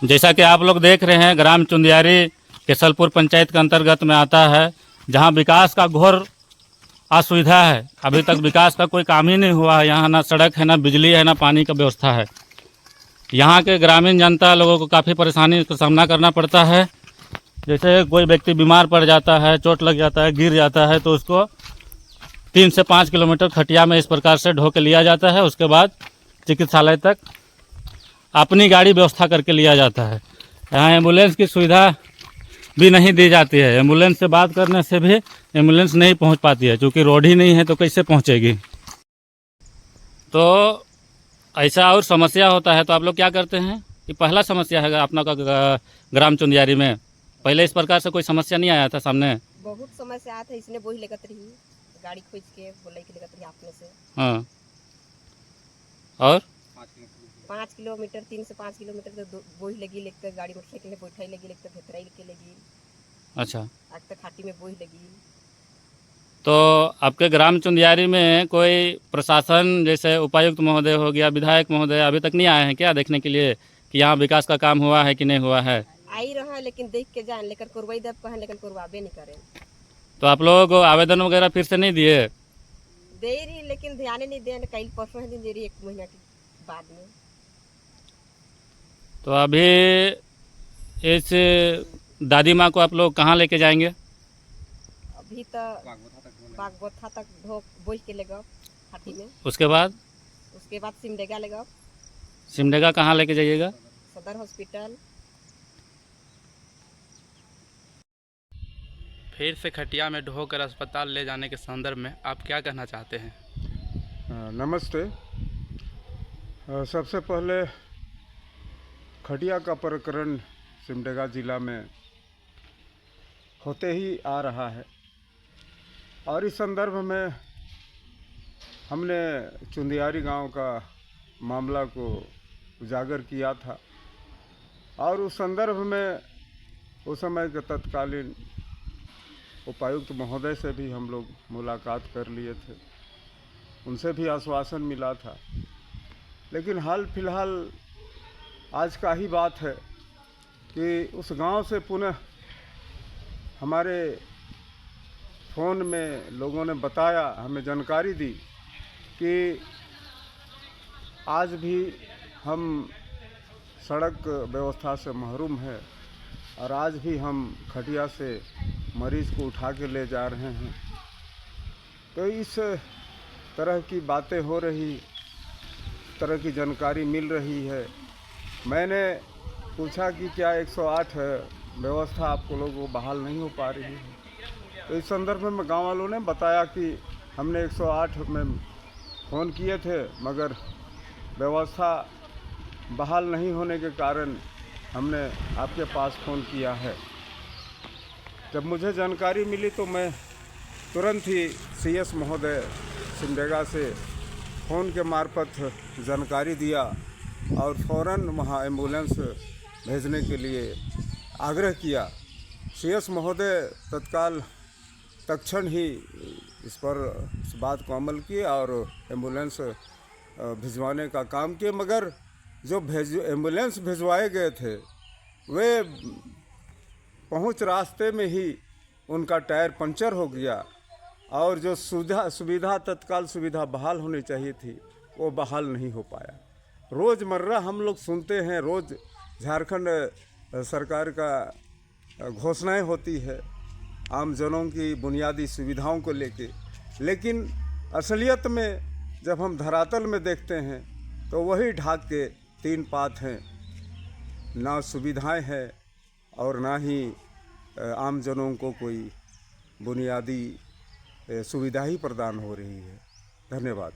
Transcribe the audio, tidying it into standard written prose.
जैसा कि आप लोग देख रहे हैं, ग्राम चुंदियारी केसलपुर पंचायत के अंतर्गत में आता है, जहां विकास का घोर असुविधा है। अभी तक विकास का कोई काम ही नहीं हुआ है। यहाँ ना सड़क है, ना बिजली है, ना पानी का व्यवस्था है। यहाँ के ग्रामीण जनता लोगों को काफ़ी परेशानी का सामना करना पड़ता है। जैसे कोई व्यक्ति बीमार पड़ जाता है, चोट लग जाता है, गिर जाता है, तो उसको 3 से 5 किलोमीटर खटिया में इस प्रकार से ढो के लिया जाता है। उसके बाद चिकित्सालय तक अपनी गाड़ी व्यवस्था करके लिया जाता है। यहाँ एम्बुलेंस की सुविधा भी नहीं दी जाती है। एम्बुलेंस से बात करने से भी एम्बुलेंस नहीं पहुंच पाती है, क्योंकि रोड ही नहीं है तो कैसे पहुंचेगी। तो ऐसा और समस्या होता है। तो आप लोग क्या करते हैं? ये पहला समस्या है अपना का ग्राम चुंदियारी में। पहले इस प्रकार से कोई समस्या नहीं आया था सामने? बहुत समस्या आया था। इसने बोही लेगत रही गाड़ी खोज के बोले के लेगत रही आपने से। हाँ, और 5 किलोमीटर 3 से 5 किलोमीटर तो बोही लगी लेकर गाड़ी मोटरसाइकिल में बैठाई लगी लेकर भेतराई के लगी। अच्छा, आज तक खाटी में बोही लगी। तो आपके ग्राम चुंदियारी में कोई प्रशासन जैसे उपायुक्त महोदय हो गया, विधायक महोदय अभी तक नहीं आए हैं क्या देखने के लिए कि यहाँ विकास का काम हुआ है कि नहीं हुआ है? आई रहा लेकिन देख के जान लेकर करवाई दब कहें, लेकिन करवाबे नहीं करें। तो आप लोग आवेदन वगैरह फिर से नहीं दिए? दे रही लेकिन ध्यान नहीं दे। कल परसों है दिन दे रही 1 महीना के बाद में। तो अभी इस दादी माँ को आप लोग कहाँ लेके जाएंगे? अभी तो बागबोथा तक बोही के लेगा खाटी में। उसके बाद सिमडेगा लेगा। सिमडेगा कहाँ लेके जाइएगा? सदर हॉस्पिटल। फिर से खटिया में ढोकर अस्पताल ले जाने के संदर्भ में आप क्या कहना चाहते हैं? नमस्ते। सबसे पहले खटिया का प्रकरण सिमडेगा ज़िला में होते ही आ रहा है और इस संदर्भ में हमने चुंदियारी गांव का मामला को उजागर किया था और उस संदर्भ में उस समय के तत्कालीन उपायुक्त महोदय से भी हम लोग मुलाकात कर लिए थे। उनसे भी आश्वासन मिला था। लेकिन हाल फिलहाल आज का ही बात है कि उस गांव से पुनः हमारे फ़ोन में लोगों ने बताया, हमें जानकारी दी कि आज भी हम सड़क व्यवस्था से महरूम हैं और आज भी हम खटिया से मरीज़ को उठा के ले जा रहे हैं। तो इस तरह की बातें हो रही, तरह की जानकारी मिल रही है। मैंने पूछा कि क्या 108 व्यवस्था आपको लोगों को बहाल नहीं हो पा रही है? तो इस संदर्भ में गांव वालों ने बताया कि हमने 108 में फ़ोन किए थे, मगर व्यवस्था बहाल नहीं होने के कारण हमने आपके पास फ़ोन किया है। जब मुझे जानकारी मिली तो मैं तुरंत ही CS महोदय सिमडेगा से फ़ोन के मार्फत जानकारी दिया और फ़ौरन वहाँ एम्बुलेंस भेजने के लिए आग्रह किया। CS महोदय तत्क्षण ही इस बात को अमल किए और एम्बुलेंस भिजवाने का काम किए। मगर जो एम्बुलेंस भिजवाए गए थे वे पहुंच रास्ते में ही उनका टायर पंचर हो गया और जो सुविधा तत्काल सुविधा बहाल होनी चाहिए थी वो बहाल नहीं हो पाया। रोज़मर्रा हम लोग सुनते हैं, रोज़ झारखंड सरकार का घोषणाएं होती है आम जनों की बुनियादी सुविधाओं को लेके, लेकिन असलियत में जब हम धरातल में देखते हैं तो वही ढाक के 3 पात हैं। ना सुविधाएं हैं और ना ही आम जनों को कोई बुनियादी सुविधा ही प्रदान हो रही है। धन्यवाद।